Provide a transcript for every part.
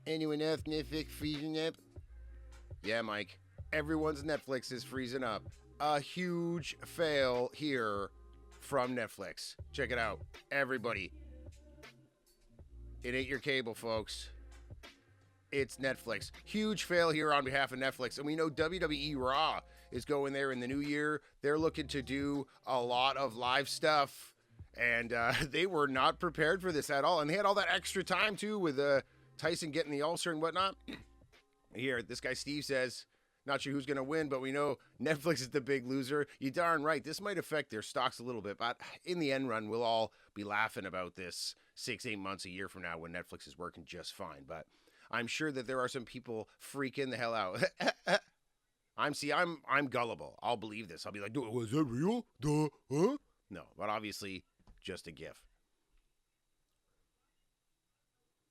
Anyone else Netflix freezing up? Yeah, Mike. Everyone's Netflix is freezing up. A huge fail here from Netflix. Check it out. Everybody. It ain't your cable, folks. It's Netflix. Huge fail here on behalf of Netflix. And we know WWE Raw is going there in the new year. They're looking to do a lot of live stuff. And they were not prepared for this at all. And they had all that extra time, too, with Tyson getting the ulcer and whatnot. Here, this guy Steve says, not sure who's going to win, but we know Netflix is the big loser. You darn right. This might affect their stocks a little bit. But in the end run, we'll all be laughing about this 6-8 months, a year from now when Netflix is working just fine. But I'm sure that there are some people freaking the hell out. I'm gullible. I'll believe this. I'll be like, was that real? Duh, huh? No, but obviously just a GIF.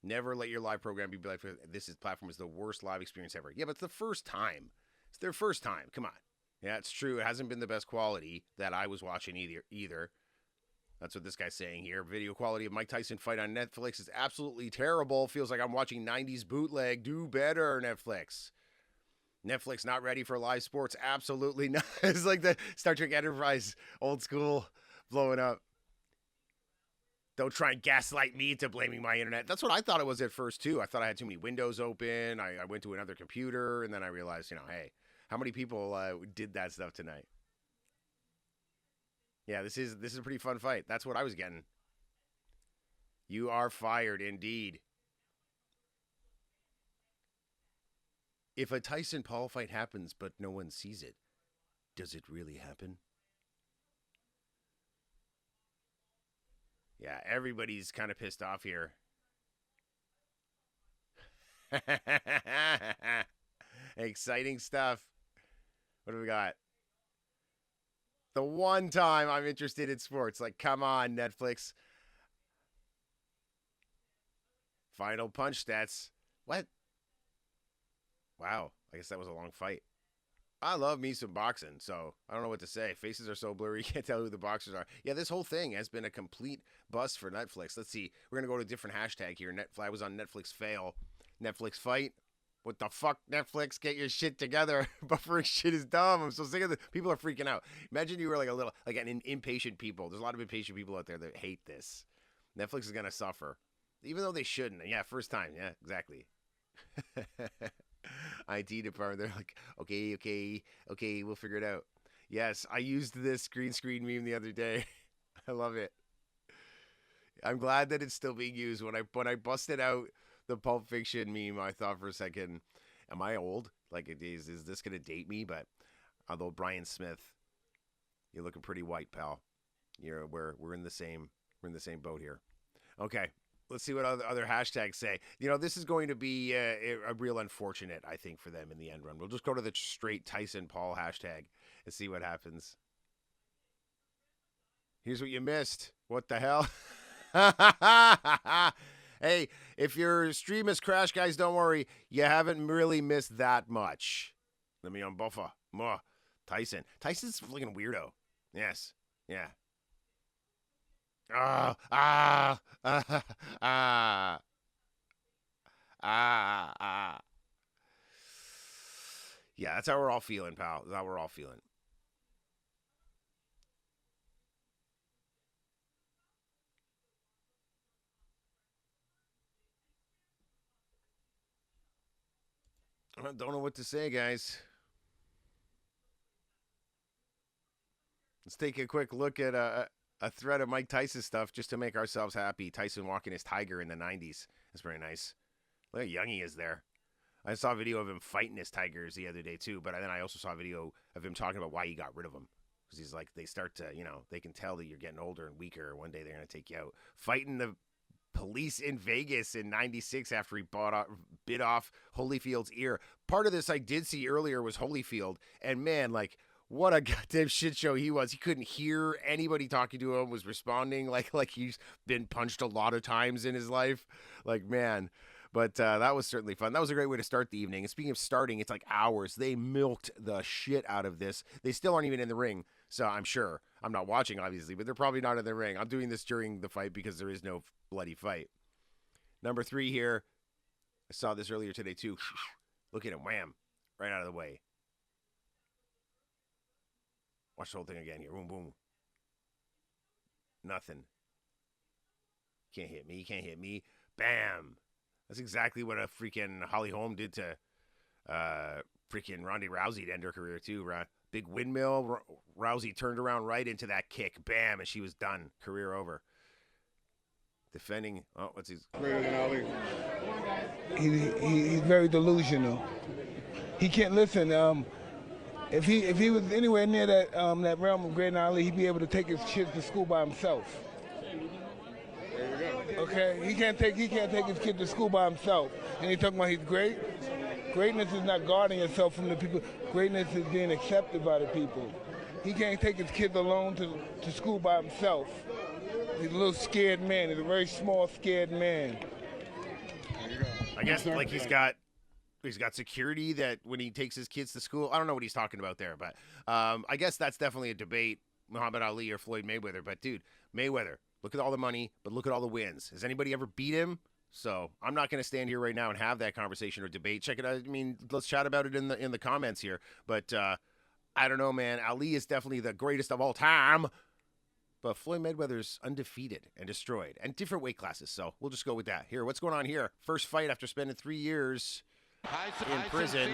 Never let your live program be like, this platform is the worst live experience ever. Yeah, but it's the first time. It's their first time. Come on. Yeah, it's true. It hasn't been the best quality that I was watching either. That's what this guy's saying here. Video quality of Mike Tyson fight on Netflix is absolutely terrible. Feels like I'm watching 90s bootleg. Do better, Netflix. Netflix not ready for live sports. Absolutely not. It's like the Star Trek Enterprise, old school, blowing up. Don't try and gaslight me into blaming my internet. That's what I thought it was at first, too. I thought I had too many windows open. I went to another computer, and then I realized, hey, how many people did that stuff tonight? Yeah, this is a pretty fun fight. That's what I was getting. You are fired, indeed. If a Tyson-Paul fight happens, but no one sees it, does it really happen? Yeah, everybody's kind of pissed off here. Exciting stuff. What do we got? The one time I'm interested in sports. Like, come on, Netflix. Final punch stats. What? Wow. I guess that was a long fight. I love me some boxing, so I don't know what to say. Faces are so blurry, you can't tell who the boxers are. Yeah, this whole thing has been a complete bust for Netflix. Let's see. We're going to go to a different hashtag here. I was on Netflix fail. Netflix fight. What the fuck, Netflix? Get your shit together. Buffering shit is dumb. I'm so sick of it. People are freaking out. Imagine you were like an impatient people. There's a lot of impatient people out there that hate this. Netflix is going to suffer. Even though they shouldn't. Yeah, first time. Yeah, exactly. IT department, they're like, okay, we'll figure it out. Yes, I used this green screen meme the other day. I love it. I'm glad that it's still being used. When I busted out the Pulp Fiction meme, I thought for a second, am I old? Like, is this gonna date me? But although Brian Smith, you're looking pretty white, pal. We're in the same boat here. Okay. Let's see what other hashtags say. This is going to be a real unfortunate, I think, for them in the end run. We'll just go to the straight Tyson Paul hashtag and see what happens. Here's what you missed. What the hell? Hey, if your stream has crashed, guys, don't worry. You haven't really missed that much. Let me on buffer. More. Tyson. Tyson's a fucking weirdo. Yes. Yeah. Yeah, that's how we're all feeling, pal. That's how we're all feeling. I don't know what to say, guys. Let's take a quick look at a thread of Mike Tyson stuff just to make ourselves happy. Tyson walking his tiger in the 90s. That's very nice. Look how young he is there. I saw a video of him fighting his tigers the other day, too. But then I also saw a video of him talking about why he got rid of them. Because he's like, they start to, they can tell that you're getting older and weaker. One day they're going to take you out. Fighting the police in Vegas in 96 after he bit off Holyfield's ear. Part of this I did see earlier was Holyfield. And man, like, what a goddamn shit show he was. He couldn't hear anybody talking to him, was responding like he's been punched a lot of times in his life. Like, man. But that was certainly fun. That was a great way to start the evening. And speaking of starting, it's like hours. They milked the shit out of this. They still aren't even in the ring. So I'm sure. I'm not watching, obviously, but they're probably not in the ring. I'm doing this during the fight because there is no bloody fight. Number 3 here. I saw this earlier today, too. Look at him. Wham. Right out of the way. Watch the whole thing again here. Boom, boom. Nothing. Can't hit me. Can't hit me. Bam. That's exactly what a freaking Holly Holm did to freaking Ronda Rousey to end her career, too. Big windmill. Rousey turned around right into that kick. Bam. And she was done. Career over. Defending. Oh, what's his? Greater than Ali. He's very delusional. He can't listen. If he was anywhere near that that realm of greater than Ali, he'd be able to take his kids to school by himself. There you go. Okay, he can't take his kid to school by himself. And he talking about he's great. Greatness is not guarding yourself from the people. Greatness is being accepted by the people. He can't take his kids alone to school by himself. He's a little scared man. He's a very small, scared man. I guess like he's got security that when he takes his kids to school. I don't know what he's talking about there, but I guess that's definitely a debate, Muhammad Ali or Floyd Mayweather. But dude, Mayweather, look at all the money, but look at all the wins. Has anybody ever beat him? So I'm not going to stand here right now and have that conversation or debate. Check it out. I mean, let's chat about it in the comments here. But I don't know, man. Ali is definitely the greatest of all time. But Floyd Mayweather's undefeated and destroyed, and different weight classes. So we'll just go with that. Here, what's going on here? First fight after spending 3 years in prison.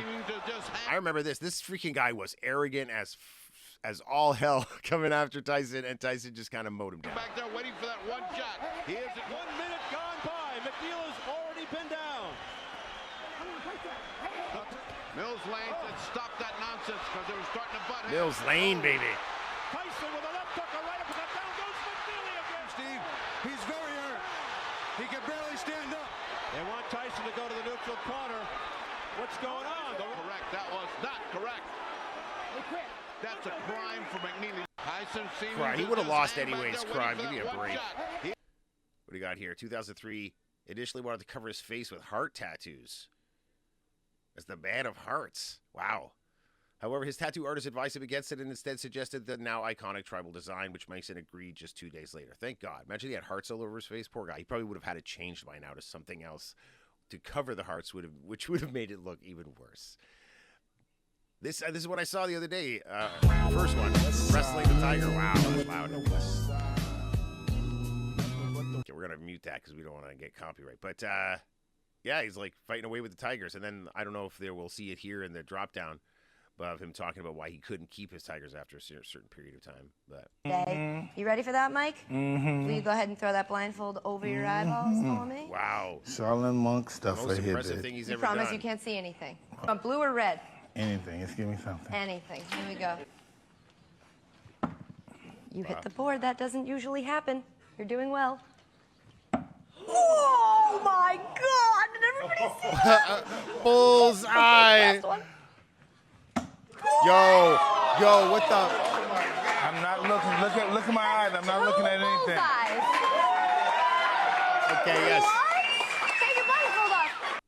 I remember this. This freaking guy was arrogant as all hell coming after Tyson, and Tyson just kind of mowed him down. Back there waiting for that one shot. He is at 1 minute gone by. McNeil has already been down. Mills Lane said stop that nonsense because they were starting to butt heads. Mills Lane, baby. Tyson with a left hook, a right uppercut. Down goes McNeil again. Steve, he's very hurt. He can barely stand up. They want Tyson to go to the neutral corner. What's going on? Correct. That was not correct. That's a crime for McNeil. Tyson seems Crime. He would have lost anyways. Crime. Give me a break. What do you got here? 2003. Initially wanted to cover his face with heart tattoos. As the man of hearts. Wow. However, his tattoo artist advised him against it and instead suggested the now iconic tribal design, which Mason agreed just 2 days later. Thank God. Imagine he had hearts all over his face. Poor guy. He probably would have had it changed by now to something else to cover the hearts, which would have made it look even worse. This is what I saw the other day. First one, wrestling the tiger. Wow, that's loud. Okay, we're gonna mute that because we don't want to get copyright. But yeah, he's like fighting away with the tigers, and then I don't know if we'll see it here in the drop down, but of him talking about why he couldn't keep his tigers after a certain period of time. But You ready for that, Mike? Will you go ahead and throw that blindfold over your eyeballs for me? wow, Shaolin monk stuff most right here, impressive bitch. thing he's You ever promise done. you can't see anything. Want blue or red? Anything. Just give me something. Anything. Here we go. You hit the board. That doesn't usually happen. You're doing well. Oh my God! Did everybody see that? Bullseye! Last one. Yo, what the? I'm not looking. Look at my eyes. I'm not looking at anything. Bullseyes. Okay, yes. What? Take your blindfold off.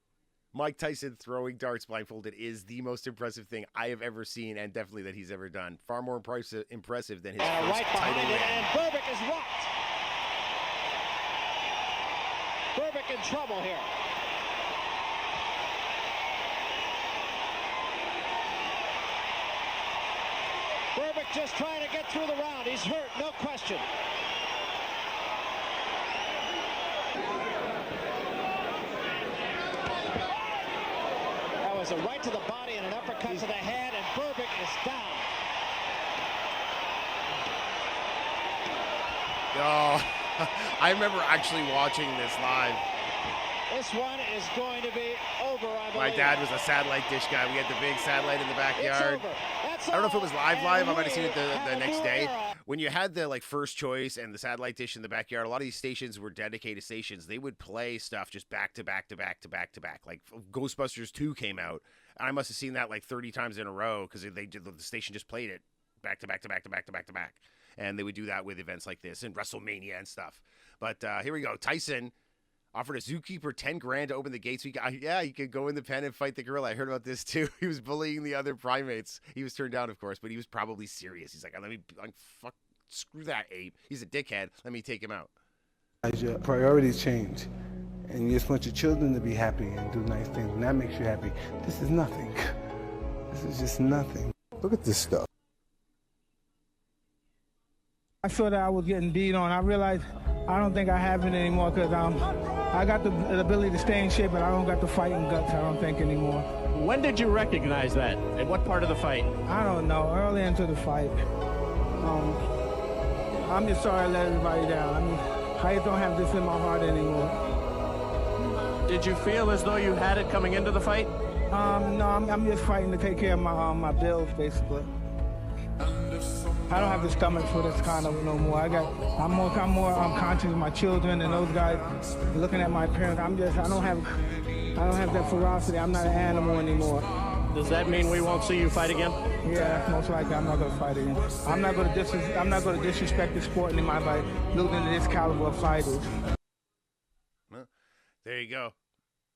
Mike Tyson throwing darts blindfolded is the most impressive thing I have ever seen, and definitely that he's ever done. Far more impressive than his first Right title behind it, win. and Burbick is rocked. Burbick in trouble here. Burbick just trying to get through the round. He's hurt, no question. That was a right to the body and an uppercut to the head, and Burbick is down. Oh, I remember actually watching this live. This one is going to be over, I believe. My dad was a satellite dish guy. We had the big satellite in the backyard. It's over. That's I don't know if it was all. live. And I might have we seen it the have a next new day. era. When you had the first choice and the satellite dish in the backyard, a lot of these stations were dedicated stations. They would play stuff just back to back to back to back to back. Like Ghostbusters 2 came out. I must have seen that like 30 times in a row because the station just played it back to back to back to back to back to back. And they would do that with events like this and WrestleMania and stuff. But here we go. Tyson offered a zookeeper 10 grand to open the gates. Yeah, you could go in the pen and fight the gorilla. I heard about this too. He was bullying the other primates. He was turned down, of course, but he was probably serious. He's like, fuck, screw that ape. He's a dickhead. Let me take him out. As your priorities change, and you just want your children to be happy and do nice things, and that makes you happy. This is nothing. This is just nothing. Look at this stuff. I saw that I was getting beat on. I realized I don't think I have it anymore because I got the ability to stay in shape, but I don't got the fighting guts, I don't think, anymore. When did you recognize that? In what part of the fight? I don't know. Early into the fight. I'm just sorry I let everybody down. I mean, I just don't have this in my heart anymore. Did you feel as though you had it coming into the fight? No, I'm just fighting to take care of my bills, basically. I don't have the stomach for this kind of no more. I'm more conscious of my children and those guys looking at my parents. I don't have that ferocity. I'm not an animal anymore. Does that mean we won't see you fight again? Yeah, most likely I'm not going to fight again. I'm not going to disrespect the sport anymore by losing to this caliber of fighters. Well, there you go.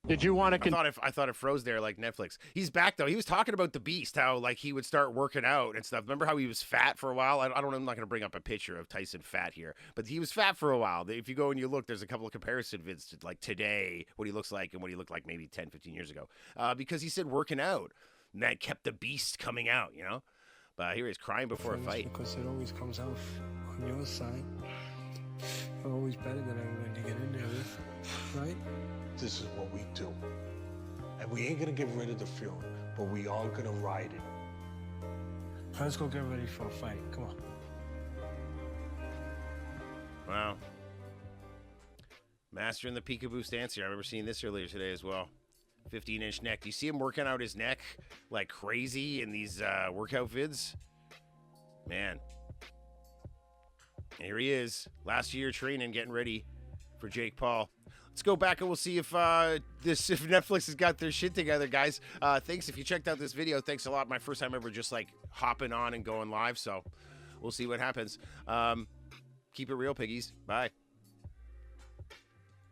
Did you want to? I thought it froze there like Netflix. He's back though. He was talking about the Beast, how like he would start working out and stuff. Remember how he was fat for a while? I don't know. I'm not going to bring up a picture of Tyson fat here, but he was fat for a while. If you go and you look, there's a couple of comparison vids to like today, what he looks like and what he looked like maybe 10, 15 years ago, because he said working out, and that kept the Beast coming out, you know. But here he's crying before a fight. Because it always comes out on your side. You're always better than everyone to get in there with, right? This is what we do. And we ain't gonna get rid of the feeling, but we are gonna ride it. Let's go get ready for a fight. Come on. Wow. Mastering the peekaboo stance here. I remember seeing this earlier today as well. 15-inch neck. Do you see him working out his neck like crazy in these workout vids? Man. And here he is. Last year training, getting ready for Jake Paul. Let's go back and we'll see if Netflix has got their shit together, guys. Thanks if you checked out this video. Thanks a lot. My first time ever just like hopping on and going live, so we'll see what happens. Keep it real, piggies. Bye.